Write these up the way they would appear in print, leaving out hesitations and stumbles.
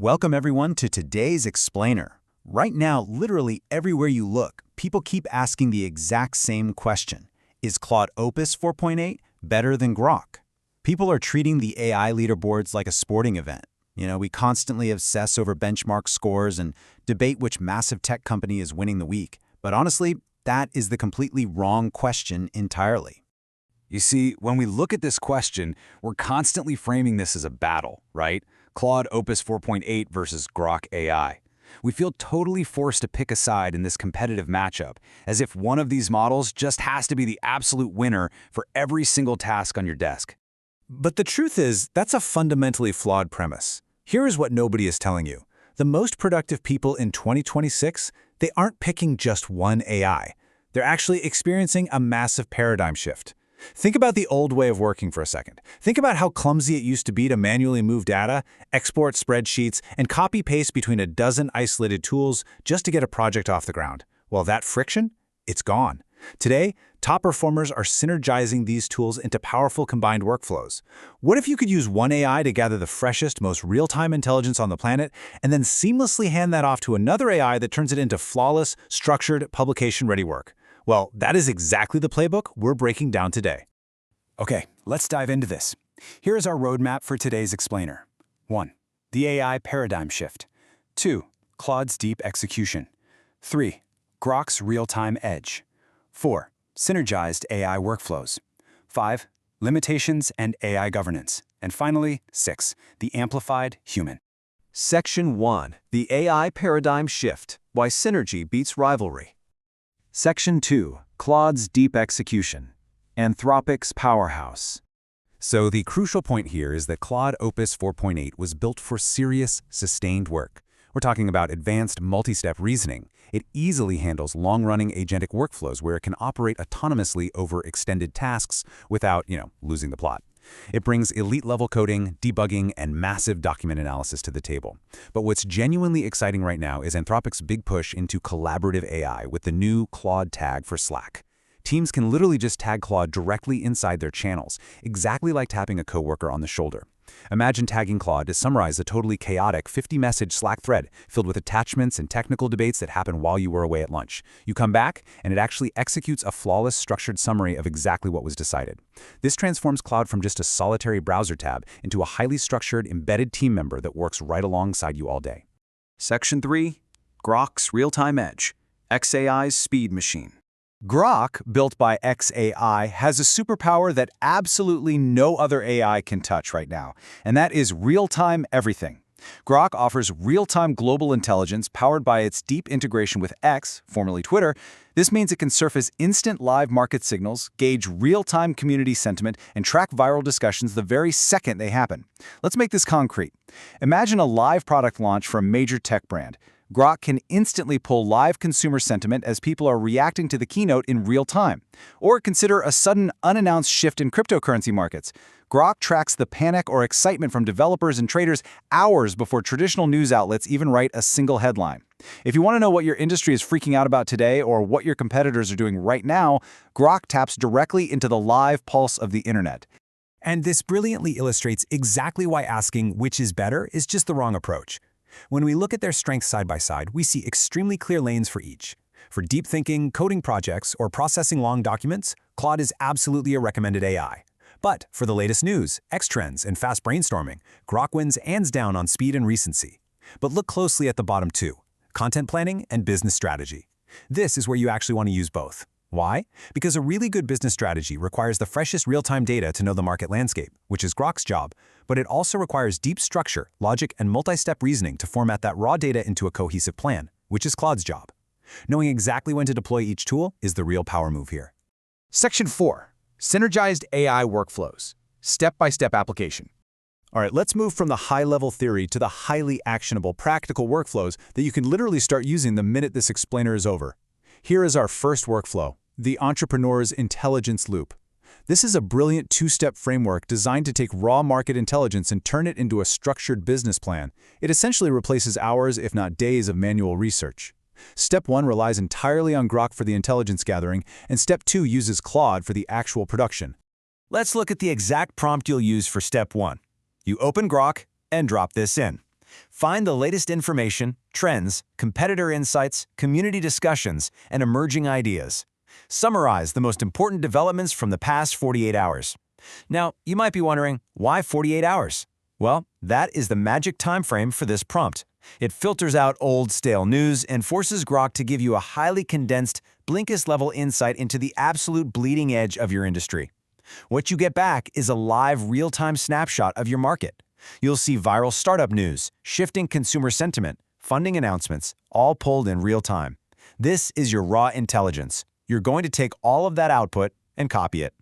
Welcome everyone to today's Explainer. Right now, literally everywhere you look, people keep asking the exact same question. Is Claude Opus 4.8 better than Grok? People are treating the AI leaderboards like a sporting event. We constantly obsess over benchmark scores and debate which massive tech company is winning the week. But honestly, that is the completely wrong question entirely. You see, when we look at this question, we're constantly framing this as a battle, right? Claude Opus 4.8 versus Grok AI. We feel totally forced to pick a side in this competitive matchup, as if one of these models just has to be the absolute winner for every single task on your desk. But the truth is, that's a fundamentally flawed premise. Here is what nobody is telling you. The most productive people in 2026, they aren't picking just one AI. They're actually experiencing a massive paradigm shift. Think about the old way of working for a second. Think about how clumsy it used to be to manually move data, export spreadsheets, and copy-paste between a dozen isolated tools just to get a project off the ground. Well, that friction, it's gone. Today, top performers are synergizing these tools into powerful combined workflows. What if you could use one AI to gather the freshest, most real-time intelligence on the planet, and then seamlessly hand that off to another AI that turns it into flawless, structured, publication-ready work? Well, that is exactly the playbook we're breaking down today. Okay, let's dive into this. Here is our roadmap for today's Explainer. 1. The AI paradigm shift. 2. Claude's deep execution. 3. Grok's real-time edge. 4. Synergized AI workflows. 5. Limitations and AI governance. And finally, 6. The amplified human. Section 1. The AI paradigm shift. Why synergy beats rivalry. Section 2. Claude's deep execution. Anthropic's powerhouse. So the crucial point here is that Claude Opus 4.8 was built for serious, sustained work. We're talking about advanced multi-step reasoning. It easily handles long-running agentic workflows where it can operate autonomously over extended tasks without, losing the plot. It brings elite-level coding, debugging, and massive document analysis to the table. But what's genuinely exciting right now is Anthropic's big push into collaborative AI with the new Claude tag for Slack. Teams can literally just tag Claude directly inside their channels, exactly like tapping a coworker on the shoulder. Imagine tagging Claude to summarize a totally chaotic 50-message Slack thread filled with attachments and technical debates that happened while you were away at lunch. You come back, and it actually executes a flawless, structured summary of exactly what was decided. This transforms Claude from just a solitary browser tab into a highly structured, embedded team member that works right alongside you all day. Section 3. Grok's real-time edge. XAI's speed machine. Grok, built by XAI, has a superpower that absolutely no other AI can touch right now, and that is real-time everything. Grok offers real-time global intelligence powered by its deep integration with X, formerly Twitter. This means it can surface instant live market signals, gauge real-time community sentiment, and track viral discussions the very second they happen. Let's make this concrete. Imagine a live product launch for a major tech brand. Grok can instantly pull live consumer sentiment as people are reacting to the keynote in real time. Or consider a sudden, unannounced shift in cryptocurrency markets. Grok tracks the panic or excitement from developers and traders hours before traditional news outlets even write a single headline. If you want to know what your industry is freaking out about today or what your competitors are doing right now, Grok taps directly into the live pulse of the internet. And this brilliantly illustrates exactly why asking which is better is just the wrong approach. When we look at their strengths side by side, we see extremely clear lanes for each. For deep thinking, coding projects, or processing long documents, Claude is absolutely a recommended AI. But for the latest news, X-trends, and fast brainstorming, Grok wins hands down on speed and recency. But look closely at the bottom two: content planning and business strategy. This is where you actually want to use both. Why? Because a really good business strategy requires the freshest real-time data to know the market landscape, which is Grok's job, but it also requires deep structure, logic, and multi-step reasoning to format that raw data into a cohesive plan, which is Claude's job. Knowing exactly when to deploy each tool is the real power move here. Section 4. Synergized AI workflows. Step-by-step application. All right, let's move from the high-level theory to the highly actionable practical workflows that you can literally start using the minute this explainer is over. Here is our first workflow, the entrepreneur's intelligence loop. This is a brilliant two-step framework designed to take raw market intelligence and turn it into a structured business plan. It essentially replaces hours, if not days, of manual research. Step 1 relies entirely on Grok for the intelligence gathering, and Step 2 uses Claude for the actual production. Let's look at the exact prompt you'll use for Step 1. You open Grok and drop this in. Find the latest information, trends, competitor insights, community discussions, and emerging ideas. Summarize the most important developments from the past 48 hours. Now, you might be wondering, why 48 hours? Well, that is the magic time frame for this prompt. It filters out old, stale news and forces Grok to give you a highly condensed, Blinkist-level insight into the absolute bleeding edge of your industry. What you get back is a live, real-time snapshot of your market. You'll see viral startup news, shifting consumer sentiment, funding announcements, all pulled in real time. This is your raw intelligence. You're going to take all of that output and copy it.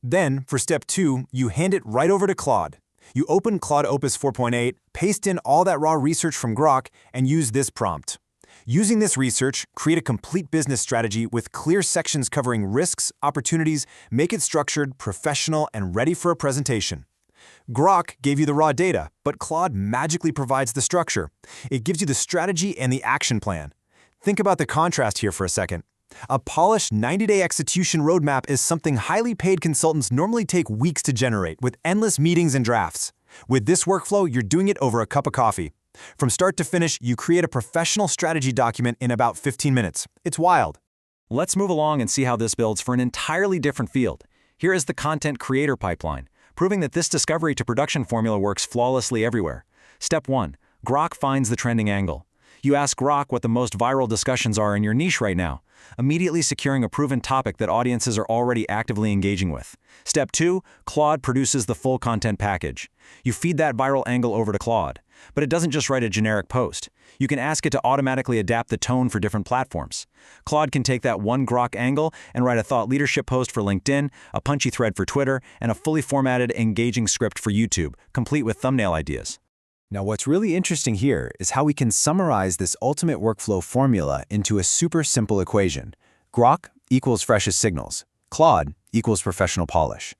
Then, for step 2, you hand it right over to Claude. You open Claude Opus 4.8, paste in all that raw research from Grok, and use this prompt. Using this research, create a complete business strategy with clear sections covering risks, opportunities, make it structured, professional, and ready for a presentation. Grok gave you the raw data, but Claude magically provides the structure. It gives you the strategy and the action plan. Think about the contrast here for a second. A polished 90-day execution roadmap is something highly paid consultants normally take weeks to generate, with endless meetings and drafts. With this workflow, you're doing it over a cup of coffee. From start to finish, you create a professional strategy document in about 15 minutes. It's wild. Let's move along and see how this builds for an entirely different field. Here is the content creator pipeline, proving that this discovery to production formula works flawlessly everywhere. Step 1. Grok finds the trending angle. You ask Grok what the most viral discussions are in your niche right now, immediately securing a proven topic that audiences are already actively engaging with. Step 2. Claude produces the full content package. You feed that viral angle over to Claude, but it doesn't just write a generic post. You can ask it to automatically adapt the tone for different platforms. Claude can take that one Grok angle and write a thought leadership post for LinkedIn, a punchy thread for Twitter, and a fully formatted, engaging script for YouTube, complete with thumbnail ideas. Now, what's really interesting here is how we can summarize this ultimate workflow formula into a super simple equation. Grok equals freshest signals. Claude equals professional polish.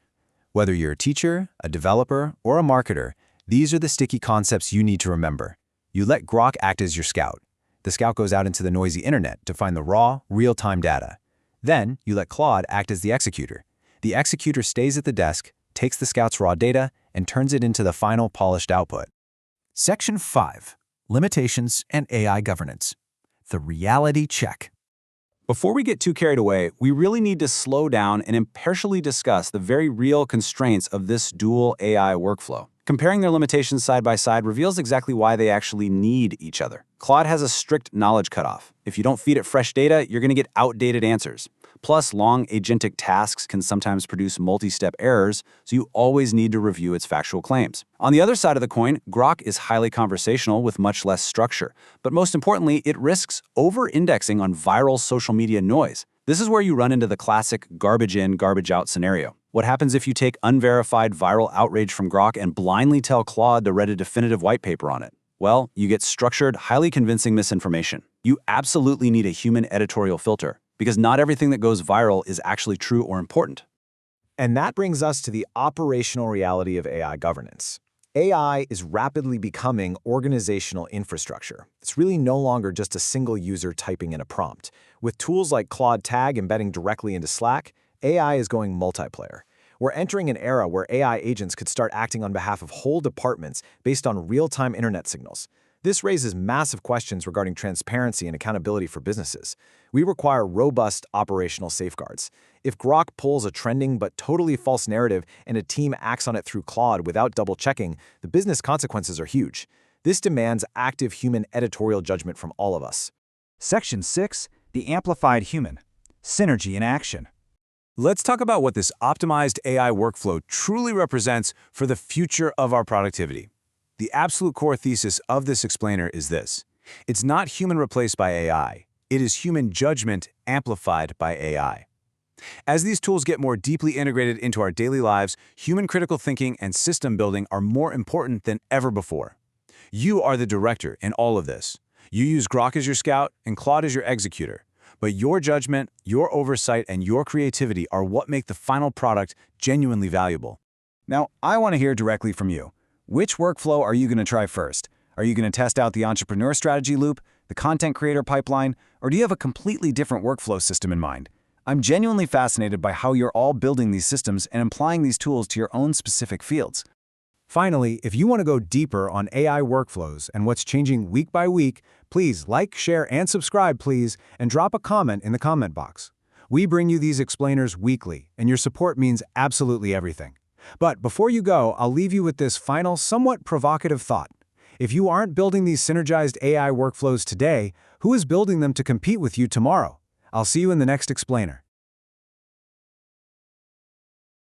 Whether you're a teacher, a developer, or a marketer, these are the sticky concepts you need to remember. You let Grok act as your scout. The scout goes out into the noisy internet to find the raw, real-time data. Then, you let Claude act as the executor. The executor stays at the desk, takes the scout's raw data, and turns it into the final polished output. Section 5. Limitations and AI Governance. The reality check. Before we get too carried away, we really need to slow down and impartially discuss the very real constraints of this dual AI workflow. Comparing their limitations side by side reveals exactly why they actually need each other. Claude has a strict knowledge cutoff. If you don't feed it fresh data, you're going to get outdated answers. Plus, long agentic tasks can sometimes produce multi-step errors, so you always need to review its factual claims. On the other side of the coin, Grok is highly conversational with much less structure. But most importantly, it risks over-indexing on viral social media noise. This is where you run into the classic garbage in, garbage out scenario. What happens if you take unverified viral outrage from Grok and blindly tell Claude to write a definitive white paper on it? Well, you get structured, highly convincing misinformation. You absolutely need a human editorial filter, because not everything that goes viral is actually true or important. And that brings us to the operational reality of AI governance. AI is rapidly becoming organizational infrastructure. It's really no longer just a single user typing in a prompt. With tools like Claude Tag embedding directly into Slack, AI is going multiplayer. We're entering an era where AI agents could start acting on behalf of whole departments based on real-time internet signals. This raises massive questions regarding transparency and accountability for businesses. We require robust operational safeguards. If Grok pulls a trending but totally false narrative and a team acts on it through Claude without double-checking, the business consequences are huge. This demands active human editorial judgment from all of us. Section 6. The Amplified Human. Synergy in Action. Let's talk about what this optimized AI workflow truly represents for the future of our productivity. The absolute core thesis of this explainer is this: it's not human replaced by AI, it is human judgment amplified by AI. As these tools get more deeply integrated into our daily lives, human critical thinking and system building are more important than ever before. You are the director in all of this. You use Grok as your scout and Claude as your executor. But your judgment, your oversight, and your creativity are what make the final product genuinely valuable. Now, I want to hear directly from you. Which workflow are you going to try first? Are you going to test out the entrepreneur strategy loop, the content creator pipeline, or do you have a completely different workflow system in mind? I'm genuinely fascinated by how you're all building these systems and applying these tools to your own specific fields. Finally, if you want to go deeper on AI workflows and what's changing week by week, please like, share, and subscribe, please, and drop a comment in the comment box. We bring you these explainers weekly, and your support means absolutely everything. But before you go, I'll leave you with this final, somewhat provocative thought. If you aren't building these synergized AI workflows today, who is building them to compete with you tomorrow? I'll see you in the next explainer.